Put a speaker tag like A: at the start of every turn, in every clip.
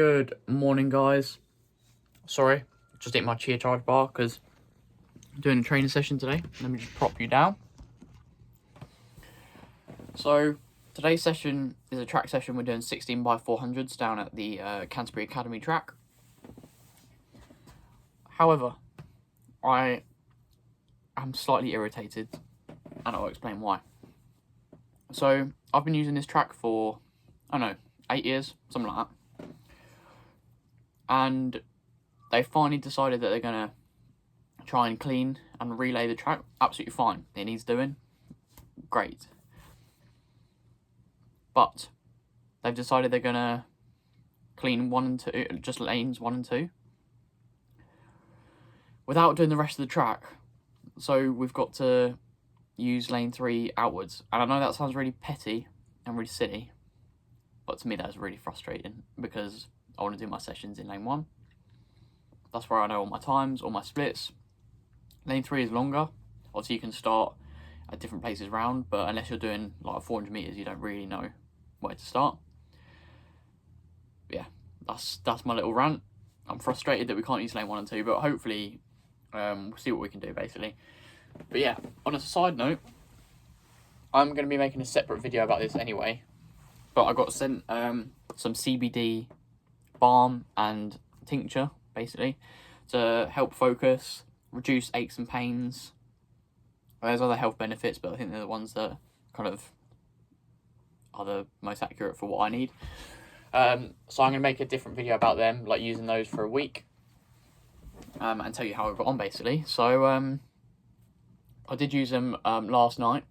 A: Good morning, guys. Sorry, just ate my chia charge bar because I'm doing a training session today. Let me just prop you down. So today's session is a track session. We're doing 16 by 400s down at the Canterbury Academy track. However, I am slightly irritated, and I'll explain why. So I've been using this track for, I don't know, 8 years, something like that. And they finally decided that they're going to try and clean and relay the track. Absolutely fine. It needs doing. Great. But they've decided they're going to clean 1 and 2, just lanes 1 and 2, without doing the rest of the track. So we've got to use lane 3 outwards. And I know that sounds really petty and really silly, but to me that's really frustrating because I want to do my sessions in lane 1. That's where I know all my times, all my splits. Lane 3 is longer. Obviously you can start at different places round, but unless you're doing like 400 metres, you don't really know where to start. But yeah, that's my little rant. I'm frustrated that we can't use lane 1 and 2, but hopefully we'll see what we can do basically. But yeah, on a side note, I'm going to be making a separate video about this anyway, but I got sent some CBD balm and tincture basically to help focus, reduce aches and pains. There's other health benefits, but I think they're the ones that kind of are the most accurate for what I need. So I'm going to make a different video about them, like using those for a week, and tell you how I got on basically. So I did use them last night,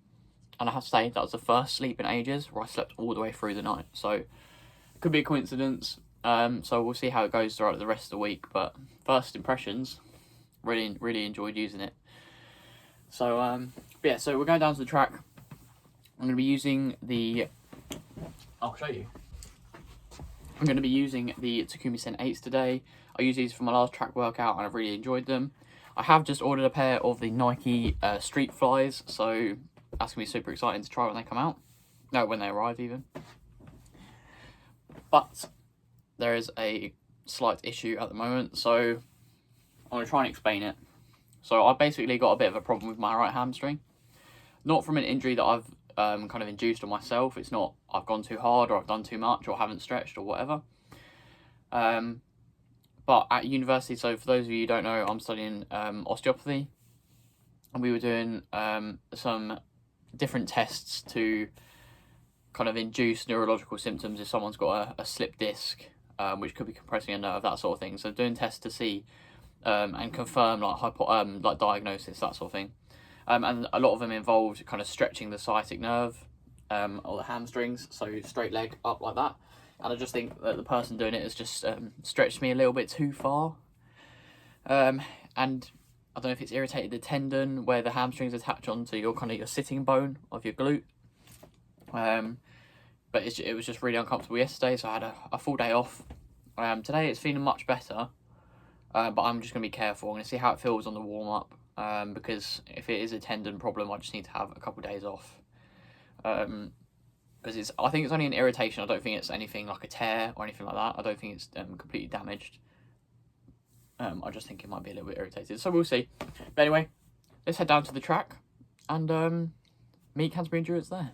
A: and I have to say that was the first sleep in ages where I slept all the way through the night. So it could be a coincidence. So we'll see how it goes throughout the rest of the week. But first impressions, really enjoyed using it. So yeah, so we're going down to the track. I'm going to be using the, I'll show you. I'm going to be using the Takumi Sen 8s today. I used these for my last track workout and I've really enjoyed them. I have just ordered a pair of the Nike Street Flies, so that's going to be super exciting to try when they come out. No, when they arrive even. But there is a slight issue at the moment, so I'm going to try and explain it. So I basically got a bit of a problem with my right hamstring. Not from an injury that I've kind of induced on myself. It's not I've gone too hard or I've done too much or haven't stretched or whatever. But at university, so for those of you who don't know, I'm studying osteopathy. And we were doing some different tests to kind of induce neurological symptoms if someone's got a slipped disc, which could be compressing a nerve, that sort of thing. So doing tests to see and confirm like diagnosis, that sort of thing. And a lot of them involved kind of stretching the sciatic nerve or the hamstrings, so straight leg up like that. And I just think that the person doing it has just stretched me a little bit too far. And I don't know if it's irritated the tendon where the hamstrings attach onto your kind of your sitting bone of your glute. But it was just really uncomfortable yesterday, so I had a full day off. Today it's feeling much better, but I'm just going to be careful. I'm going to see how it feels on the warm-up, because if it is a tendon problem, I just need to have a couple of days off. Because I think it's only an irritation. I don't think it's anything like a tear or anything like that. I don't think it's completely damaged. I just think it might be a little bit irritated, so we'll see. But anyway, let's head down to the track and meet Canterbury Endurance there.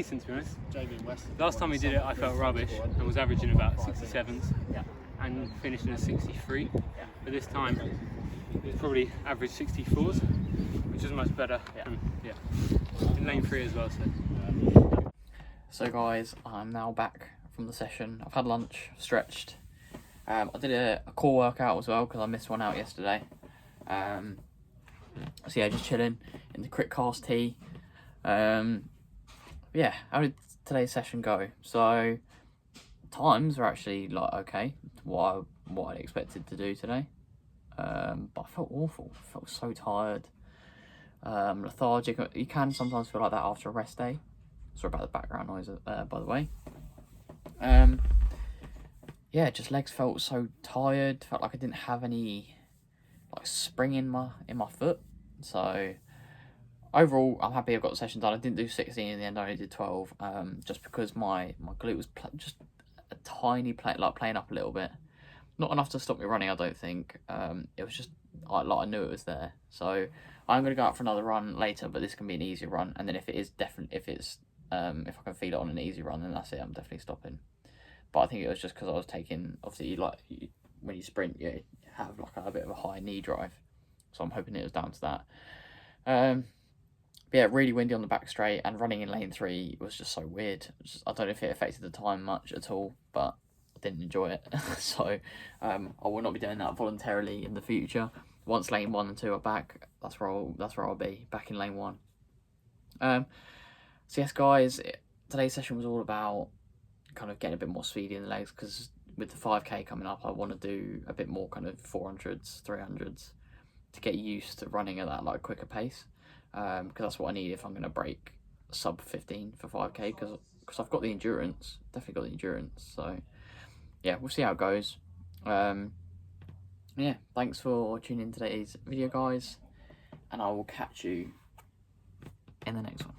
B: decent, to be honest. Last time we did it, I felt rubbish and was averaging about 67s and finished in a 63. But this time, probably average 64s, which is much better. And, in lane 3 as well.
A: So guys, I'm now back from the session. I've had lunch, stretched. I did a core workout as well because I missed one out yesterday. So yeah, just chilling in the crit cast tee. Yeah, how did today's session go? So times were actually like okay, what I expected to do today. But I felt awful. I felt so tired, lethargic. You can sometimes feel like that after a rest day. Sorry about the background noise, by the way. Yeah, just legs felt so tired. Felt like I didn't have any like spring in my foot. So overall, I'm happy I got the session done. I didn't do 16 in the end. I only did 12. Just because my glute was just a tiny playing up a little bit. Not enough to stop me running, I don't think. It was just like I knew it was there. So I'm gonna go out for another run later, but this can be an easy run. And then if I can feel it on an easy run, then that's it. I'm definitely stopping. But I think it was just because I was taking, obviously, when you sprint, you have like a bit of a high knee drive. So I'm hoping it was down to that. But yeah, really windy on the back straight, and running in lane 3 was just so weird. I don't know if it affected the time much at all, but I didn't enjoy it. So I will not be doing that voluntarily in the future. Once lane 1 and 2 are back, that's where I'll be, back in lane 1. So yes, guys, today's session was all about kind of getting a bit more speedy in the legs, because with the 5k coming up, I want to do a bit more kind of 400s, 300s to get used to running at that like quicker pace, because that's what I need if I'm going to break sub 15 for 5k, because I've got the endurance, definitely got the endurance. So yeah, we'll see how it goes. Yeah, thanks for tuning in today's video, guys, and I will catch you in the next one.